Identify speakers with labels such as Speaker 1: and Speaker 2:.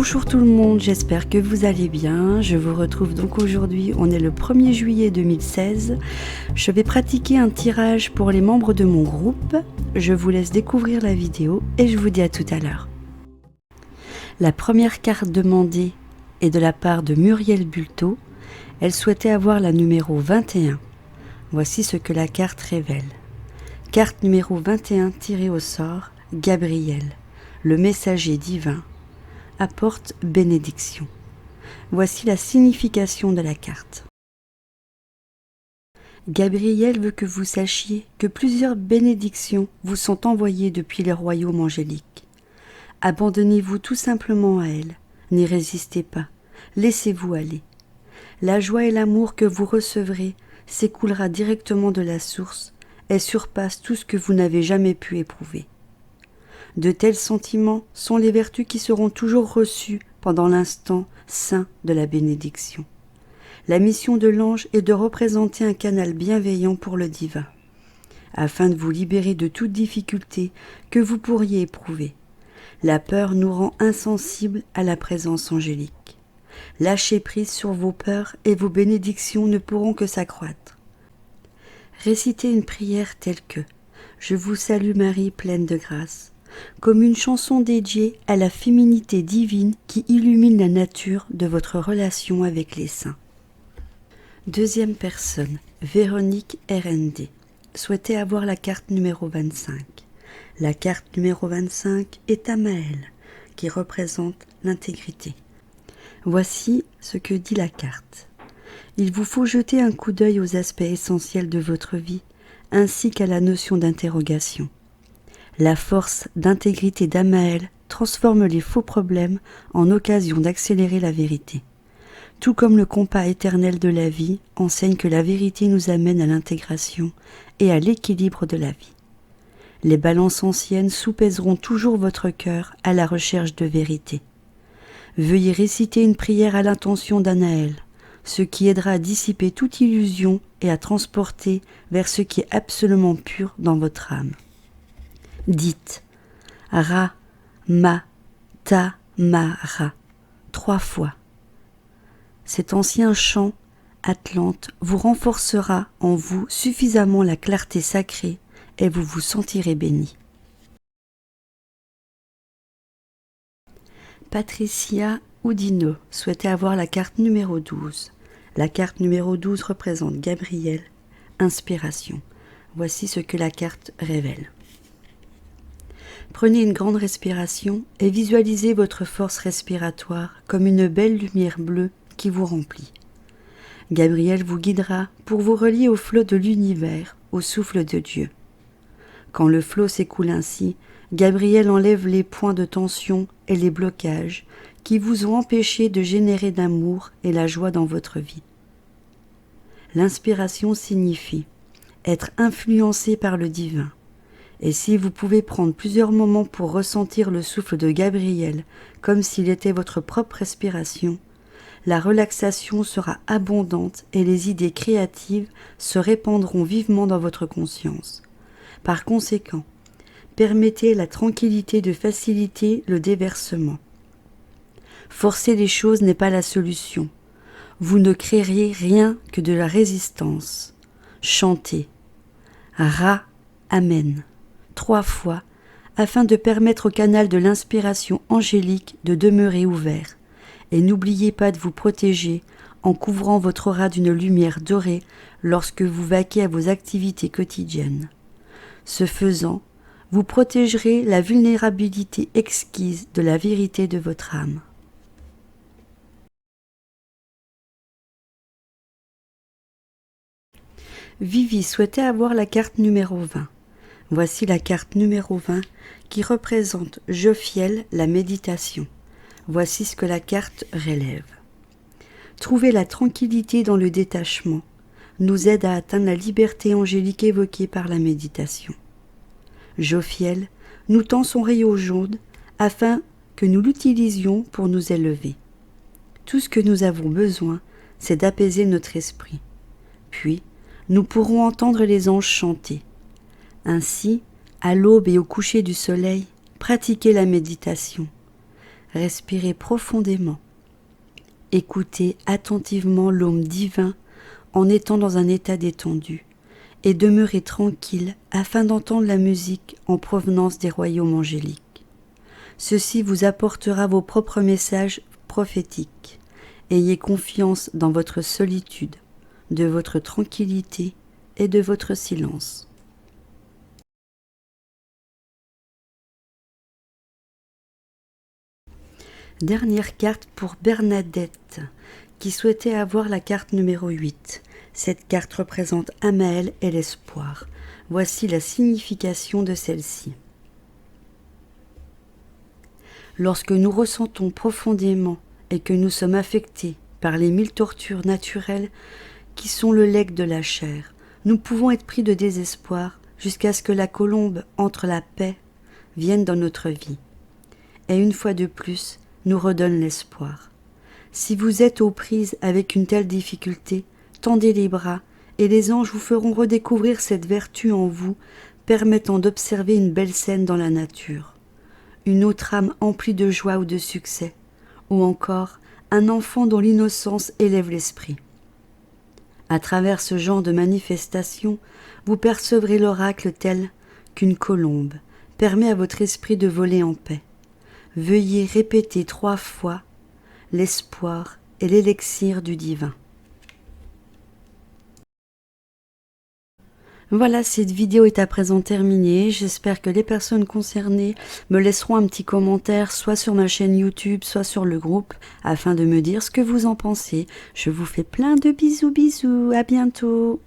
Speaker 1: Bonjour tout le monde, j'espère que vous allez bien. Je vous retrouve donc aujourd'hui, on est le 1er juillet 2016. Je vais pratiquer un tirage pour les membres de mon groupe. Je vous laisse découvrir la vidéo et je vous dis à tout à l'heure. La première carte demandée est de la part de Muriel Bulto. Elle souhaitait avoir la numéro 21. Voici ce que la carte révèle. Carte numéro 21 tirée au sort, Gabriel, le messager divin, apporte bénédiction. Voici la signification de la carte. Gabriel veut que vous sachiez que plusieurs bénédictions vous sont envoyées depuis les royaumes angéliques. Abandonnez-vous tout simplement à elle, n'y résistez pas, laissez-vous aller. La joie et l'amour que vous recevrez s'écoulera directement de la source et surpasse tout ce que vous n'avez jamais pu éprouver. De tels sentiments sont les vertus qui seront toujours reçues pendant l'instant saint de la bénédiction. La mission de l'ange est de représenter un canal bienveillant pour le divin, afin de vous libérer de toute difficulté que vous pourriez éprouver. La peur nous rend insensibles à la présence angélique. Lâchez prise sur vos peurs et vos bénédictions ne pourront que s'accroître. Récitez une prière telle que « Je vous salue Marie, pleine de grâce », comme une chanson dédiée à la féminité divine qui illumine la nature de votre relation avec les saints. Deuxième personne, Véronique RND, souhaitait avoir la carte numéro 25. La carte numéro 25 est Amaël, qui représente l'intégrité. Voici ce que dit la carte. Il vous faut jeter un coup d'œil aux aspects essentiels de votre vie, ainsi qu'à la notion d'interrogation. La force d'intégrité d'Amaël transforme les faux problèmes en occasion d'accélérer la vérité. Tout comme le compas éternel de la vie enseigne que la vérité nous amène à l'intégration et à l'équilibre de la vie. Les balances anciennes soupèseront toujours votre cœur à la recherche de vérité. Veuillez réciter une prière à l'intention d'Anaël, ce qui aidera à dissiper toute illusion et à transporter vers ce qui est absolument pur dans votre âme. Dites Ra, Ma, Ta, Ma, Ra, 3 fois. Cet ancien chant Atlante vous renforcera en vous suffisamment la clarté sacrée et vous vous sentirez béni. Patricia Oudino souhaitait avoir la carte numéro 12. La carte numéro 12 représente Gabriel, inspiration. Voici ce que la carte révèle. Prenez une grande respiration et visualisez votre force respiratoire comme une belle lumière bleue qui vous remplit. Gabriel vous guidera pour vous relier au flot de l'univers, au souffle de Dieu. Quand le flot s'écoule ainsi, Gabriel enlève les points de tension et les blocages qui vous ont empêché de générer d'amour et la joie dans votre vie. L'inspiration signifie être influencé par le divin. Et si vous pouvez prendre plusieurs moments pour ressentir le souffle de Gabriel comme s'il était votre propre respiration, la relaxation sera abondante et les idées créatives se répandront vivement dans votre conscience. Par conséquent, permettez à la tranquillité de faciliter le déversement. Forcer les choses n'est pas la solution. Vous ne créeriez rien que de la résistance. Chantez. Ra, Amen. 3 fois, afin de permettre au canal de l'inspiration angélique de demeurer ouvert. Et n'oubliez pas de vous protéger en couvrant votre aura d'une lumière dorée lorsque vous vaquez à vos activités quotidiennes. Ce faisant, vous protégerez la vulnérabilité exquise de la vérité de votre âme. Vivi souhaitait avoir la carte numéro 20. Voici la carte numéro 20 qui représente Jophiel, la méditation. Voici ce que la carte relève. Trouver la tranquillité dans le détachement nous aide à atteindre la liberté angélique évoquée par la méditation. Jophiel nous tend son rayon jaune afin que nous l'utilisions pour nous élever. Tout ce que nous avons besoin, c'est d'apaiser notre esprit. Puis, nous pourrons entendre les anges chanter. Ainsi, à l'aube et au coucher du soleil, pratiquez la méditation. Respirez profondément. Écoutez attentivement l'aume divin en étant dans un état détendu et demeurez tranquille afin d'entendre la musique en provenance des royaumes angéliques. Ceci vous apportera vos propres messages prophétiques. Ayez confiance dans votre solitude, de votre tranquillité et de votre silence. Dernière carte pour Bernadette, qui souhaitait avoir la carte numéro 8. Cette carte représente Amaël et l'espoir. Voici la signification de celle-ci. Lorsque nous ressentons profondément et que nous sommes affectés par les 1000 tortures naturelles qui sont le legs de la chair, nous pouvons être pris de désespoir jusqu'à ce que la colombe entre la paix vienne dans notre vie. Et une fois de plus, nous redonne l'espoir. Si vous êtes aux prises avec une telle difficulté, tendez les bras et les anges vous feront redécouvrir cette vertu en vous, permettant d'observer une belle scène dans la nature. Une autre âme emplie de joie ou de succès, ou encore un enfant dont l'innocence élève l'esprit. À travers ce genre de manifestation, vous percevrez l'oracle tel qu'une colombe permet à votre esprit de voler en paix. Veuillez répéter 3 fois l'espoir et l'élixir du divin. Voilà, cette vidéo est à présent terminée. J'espère que les personnes concernées me laisseront un petit commentaire, soit sur ma chaîne YouTube, soit sur le groupe, afin de me dire ce que vous en pensez. Je vous fais plein de bisous, à bientôt.